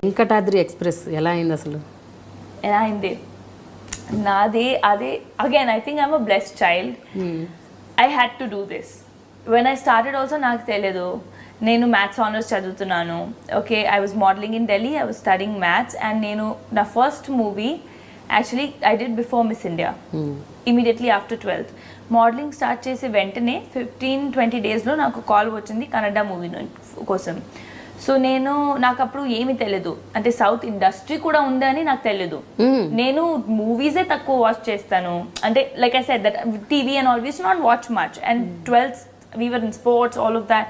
Venkatadri express ఎలా అయింది అసలు? ఎలా అయింది నాది అదే. Again I think I'm a blessed child. I had to do this. When I started also నాకు తెలియదు. నేను మ్యాథ్స్ ఆనర్స్ చదువుతున్నాను. Okay, I was modelling in Delhi, I was studying maths. And నేను నా first movie actually I did before miss India, immediately after 12th. Modelling start చేసి వెంటనే 15-20 డేస్లో నాకు కాల్ వచ్చింది కన్నడ మూవీ కోసం. సో నాకు అప్పుడు ఏమీ తెలియదు, అంటే సౌత్ ఇండస్ట్రీ కూడా ఉందని నాకు తెలియదు. నేను మూవీసే తక్కువ వాచ్ చేస్తాను, అంటే like I said that TV and always not watch much. And 12th we were in sports, all of that.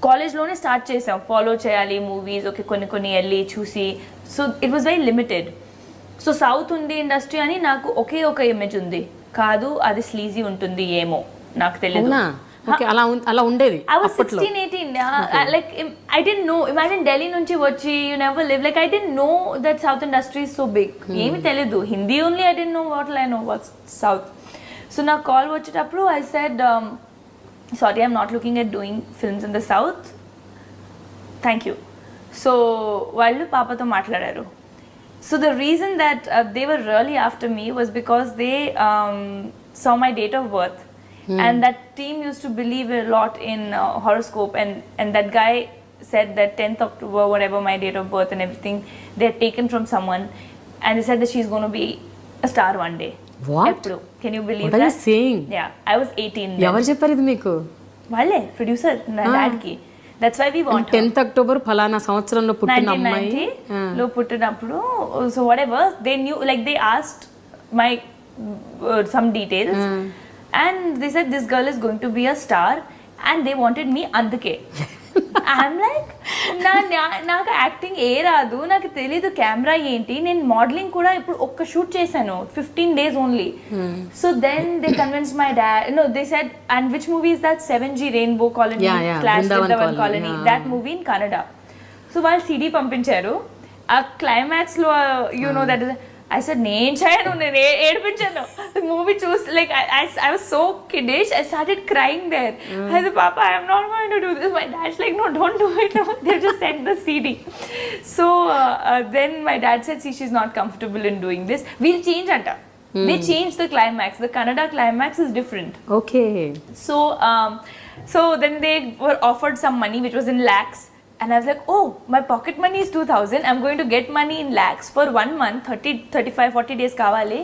కాలేజ్లోనే స్టార్ట్ చేసాం ఫాలో చేయాలి మూవీస్. ఓకే, కొన్ని వెళ్ళి చూసి. So it was very limited. So south ఉంది industry అని నాకు ఒకే ఒక ఇమేజ్ ఉంది, కాదు అది స్లీజీ ఉంటుంది ఏమో నాకు తెలియదు. అలా ఉండేది. I was 16-18. Like I didn't know. Imagine Delhi నుంచి వచ్చి you never live. Like I didn't know that South industry is so big. ఏమి తెలియదు. Hindi only I didn't know what I know what's South. So నా call వచ్చేటప్పుడు I said, sorry, I'm not looking at doing films in the South. Thank you. So వాళ్ళు పాపతో మాట్లాడారు. So the reason that they were really after me was because they saw my date of birth. And that team used to believe a lot in horoscope, and that guy said that 10th October, whatever my date of birth and everything, they had taken from someone, and they said that she's going to be a star one day. What? Can you believe that? What are you saying? Yeah, I was 18 then. ఎవరు చెప్పారు ఇది మీకు? వాళ్ళే producer నా dad కి. That's why we want 10th October ఫలానా సంవత్సరంలో పుట్టిన అమ్మాయి 1990 లో పుట్టినప్పుడు. So whatever, they knew, like they asked my some details. And they said this girl is going to be a star, and they wanted me అందుకే. I'm like, నాకు acting ఏ రాదు, నాకు తెలీదు కెమెరా ఏంటి. నేను మోడలింగ్ కూడా ఇప్పుడు ఒక్క షూట్ చేశాను, 15 days only. So then they convince my dad. No, they said, and which movie is that? 7G Rainbow Colony slash Brindavan Colony, that movie in Kannada. So వాళ్ళు సిడి పంపించారు. ఆ క్లైమాక్స్ లో you know that is, I said, నేను చేయను, నేను ఏడిపించాను. Movie చూసి like I was so kiddish, I started crying there. I said, Papa, I am not going to do this. My dad's like, no, don't do it. No. They just sent the CD. So then my dad said, see, she's not comfortable in doing this. We'll change anta. They changed the climax. The Kannada climax is different. Okay. So then they were offered some money, which was in lakhs. And I was like, oh, my pocket money is 2,000. I'm going to get money in lakhs for 1 month, 30, 35, 40 days kavali.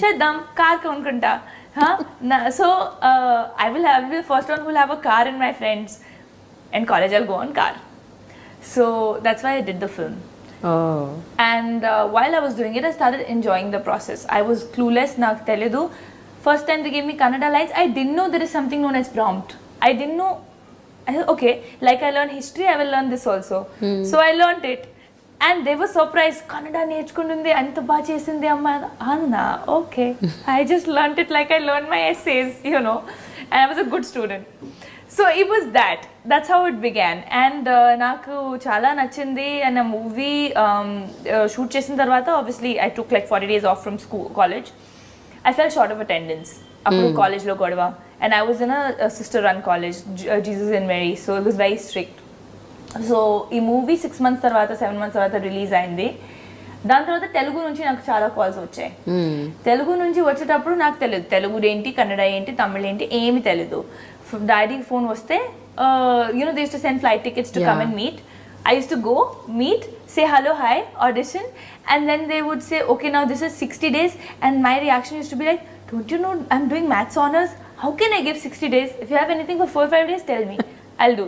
Cheddam, car konukunta. So I will have the first one who will have a car in my friends. And college I'll go on car. So that's why I did the film. Oh. And while I was doing it, I started enjoying the process. I was clueless, నాకు తెలీదు. First time they gave me Kannada lines, I didn't know there is something known as prompt. I didn't know. I said, okay, like I learned history, I will learn this also. So I learned it. And they were surprised. Kannada నేర్చుకుంటుంది, అంత బాగా చేసింది అమ్మ. Anna, okay. I just learned it like I learned my essays, you know. And I was a good student. So it was that. That's how it began. And నాకు చాలా నచ్చింది. And a movie shoot చేసిన తర్వాత, obviously I took like 40 days off from school, college. I fell short of attendance. అప్పుడు కాలేజ్లో గొడవ. And I was in a sister-run college, Jesus and Mary, so it was very strict. So ఈ movie 6 months తర్వాత 7 months తర్వాత release అయింది. దాని తర్వాత తెలుగు నుంచి నాకు చాలా కాల్స్ వచ్చాయి. తెలుగు నుంచి వచ్చేటప్పుడు నాకు తెలియదు తెలుగు ఏంటి, కన్నడ ఏంటి, తమిళ ఏంటి, ఏమి తెలియదు. డాడీ ఫోన్ వస్తే you know they used to send flight tickets to come and meet. I used to go, meet, say hello, hi, audition, and then they would say, okay, now this is 60 days. And my reaction used to be like, don't you know I'm doing maths honors? How can I give 60 days? If you have anything for 4-5 days, tell me. I'll do.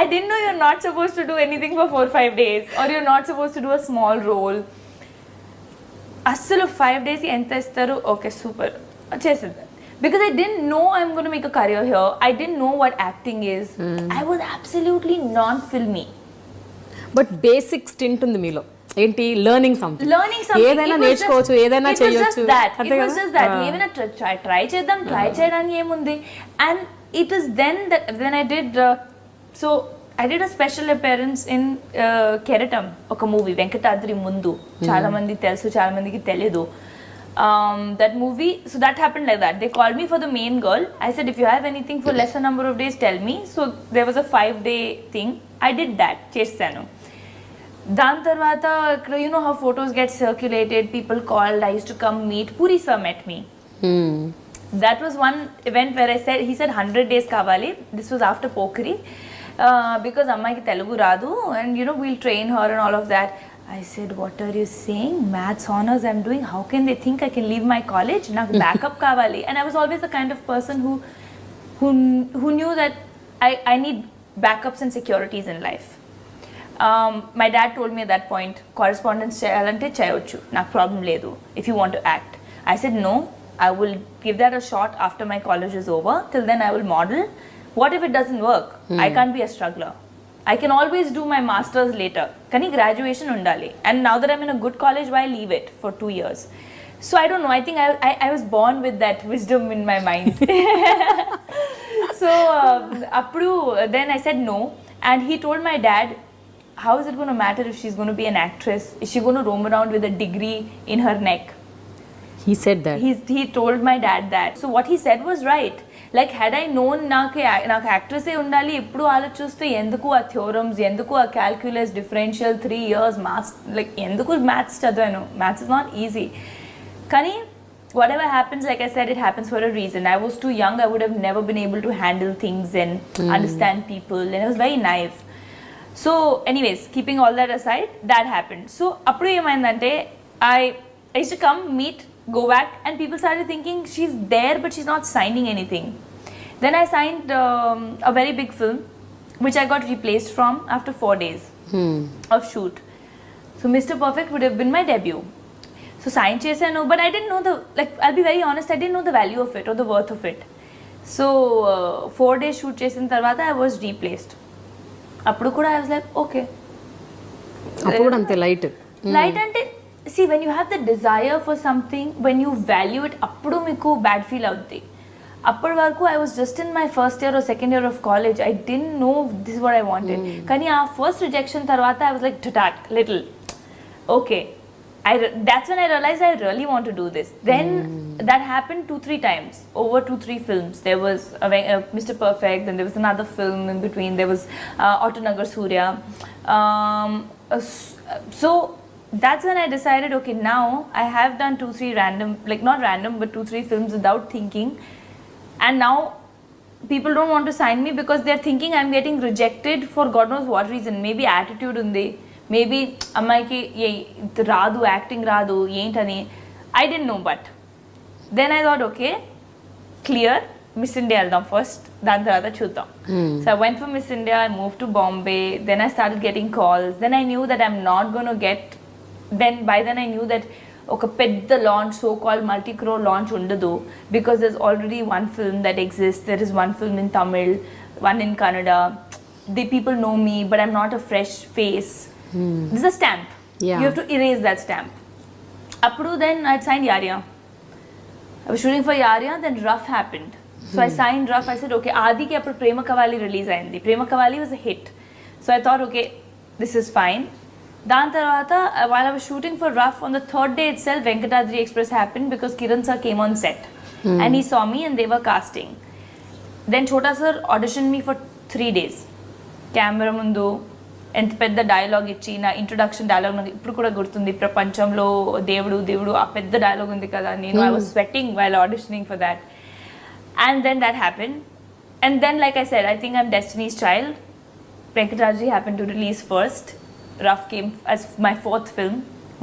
I didn't know you're not supposed to do anything for 4-5 days, or you're not supposed to do a small role. Assalu 5 days enta istaru, okay, super. Chesidda. Because I didn't know I'm going to make a career here. I didn't know what acting is. I was absolutely non-filmy. But basic stint ఉంది మీలో. ఏంటి? Learning something. ఏదైనా నేర్చుకోవచ్చు, ఏదైనా చేయొచ్చు. It was just that. ఏమైనా try చేద్దాం, try చేయడానికి ఏముంది. And it was then that when I did so I did a special appearance in Keratam, ఒక మూవీ వెంకటాద్రి ముందు. చాలా మంది తెలుసు, చాలా మందికి తెలియదు. That movie, so that happened like that. They called me for the main girl. I said, if you have anything for lesser number of days, tell me. So there was a 5-day thing. I did that, chesanu. దాని తర్వాత you know how photos get circulated, people called, I used to come meet. Puri sir met me. That was one event where he said 100 days kavali. This was after Pokeri, because ammaiki Telugu radu, and you know we'll train her and all of that. I said, what are you saying? Maths honors I'm doing. How can they think I can leave my college? నాకు backup kavali. And I was always the kind of person who knew that I need backups and securities in life. My dad told me at that point, correspondence cheyalante cheyochu, నాకు problem లేదు, if you want to act. I said no, I will give that a shot after my college is over. Till then I will model. What if it doesn't work? I can't be a struggler. I can always do my masters later. Kani graduation undali. And now that I'm in a good college, why leave it for 2 years? So I don't know. I think I was born with that wisdom in my mind. So then I said no. And he told my dad, how is it going to matter if she's going to be an actress? Is she going to roam around with a degree in her neck? He said that. He told my dad that. So what he said was right. Like, had I known నాకు యాక్ట్రెసే ఉండాలి, ఇప్పుడు ఆలోచిస్తే ఎందుకు ఆ థియోరమ్స్, ఎందుకు ఆ calculus, differential 3 years maths, like ఎందుకు maths చదివాను? Maths is not easy. కానీ whatever happens, like I said, it happens for a reason. I was too young. I would have never been able to handle things and understand people, and I was very naive. So anyways, keeping all that aside, that happened. So appudu emaindante, I used to come, meet, go back, and people started thinking she's there but she's not signing anything. Then I signed a very big film which I got replaced from after 4 days of shoot. So Mr. Perfect would have been my debut. So sign chesanu, but I didn't know I'll be very honest, I didn't know the value of it or the worth of it. So 4 days shoot chesin tarvata I was replaced. Appudu kuda I was like, okay, appudu ante light ante, see, when you have the desire for something, when you value it, appudu meeku bad feel avuddi. Appadu varaku I was just in my first year or second year of college. I didn't know this is what I wanted. Kani aa first rejection tarvata I was like little. Okay. That's when I realized I really want to do this. Then that happened 2-3 times over 2-3 films. There was Mr. Perfect, then there was another film in between. There was Autonagar Surya. So that's when I decided, okay, now I have done 2-3 random, like not random, but 2-3 films without thinking. And now people don't want to sign me because they're thinking I'm getting rejected for God knows what reason. Maybe attitude undi. Maybe ammaiki radu, acting radu, entani. I didn't know, but then I thought, okay, clear, Miss India eldam first, dan tarvata chuddam. So I went for Miss India, I moved to Bombay, then I started getting calls. Then I knew that I'm not going to get, by then I knew that oka pedda launch, so called multi-crore launch undadu, because there's already one film that exists. There is one film in Tamil, one in Kannada. The people know me, but I'm not a fresh face. This is a stamp. Yeah. You have to erase that stamp. Appudu then I'd signed Yarya. I was shooting for Yarya, then Rough happened. So I signed Rough. I said, okay, Adi ki appudu Prema Kavali release ayindi. Prema Kavali was a hit. So I thought, okay, this is fine. Dan tarvata, while I was shooting for Rough, on the 3rd day itself, Venkatadri Express happened because Kiran sir came on set. And he saw me and they were casting. Then Chota sir auditioned me for 3 days. Camera mundu, ఎంత పెద్ద dialogue ఇచ్చి, నా introduction dialogue నాకు ఇప్పుడు కూడా గుర్తుంది, ప్రపంచంలో దేవుడు ఆ పెద్ద డైలాగ్ ఉంది కదా, నేను I was sweating while auditioning for that. And then that happen. And then like I said, I think I'm destiny's child. Venkatadri happened to release first. Rough came as my 4th film.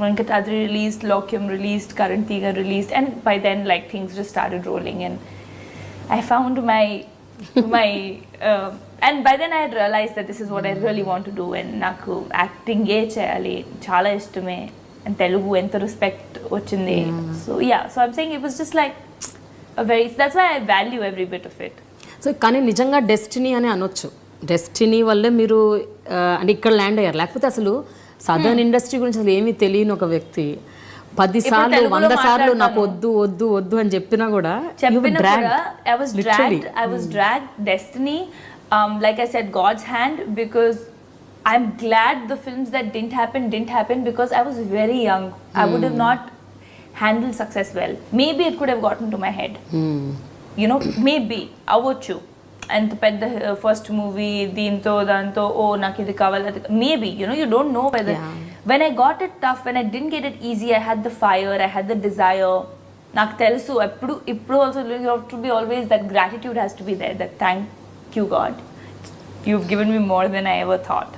Venkatadri released, Lokyam released, Karantiga released, and by then like things just started rolling and I found my and by then I had realized that this is what I really want to do, and నాకు acting చేయాలి, చాలా ఇష్టమే, and Telugu ఎంత respect వచ్చింది. So yeah, so I'm saying it was just like that's why I value every bit of it. So కానీ నిజంగా destiny అని అనొచ్చు. డెస్టినీ వల్లే మీరు అంటే ఇక్కడ ల్యాండ్ అయ్యారు. లేకపోతే అసలు సదర్న్ ఇండస్ట్రీ గురించి అసలు ఏమీ తెలియని ఒక వ్యక్తి 10 సార్లు 100 సార్లు నాకు వద్దు వద్దు వద్దు అని చెప్పినా కూడా I was dragged. Destiny, like I said, God's hand, because I'm glad the films that didn't happen because I was very young. I would have not handled success well. Maybe it could have gotten to my head. You know, maybe. Avochu. అంత పెద్ద first movie దీంతో దాంతో ఓ నాకు ఇది కావాలి అది maybe you don't know whether when I got it tough, when I didn't get it easy, I had the fire, I had the desire. నాకు తెలుసు ఇప్పుడు also you have to be always, that gratitude has to be there, that thank you God, you've given me more than I ever thought.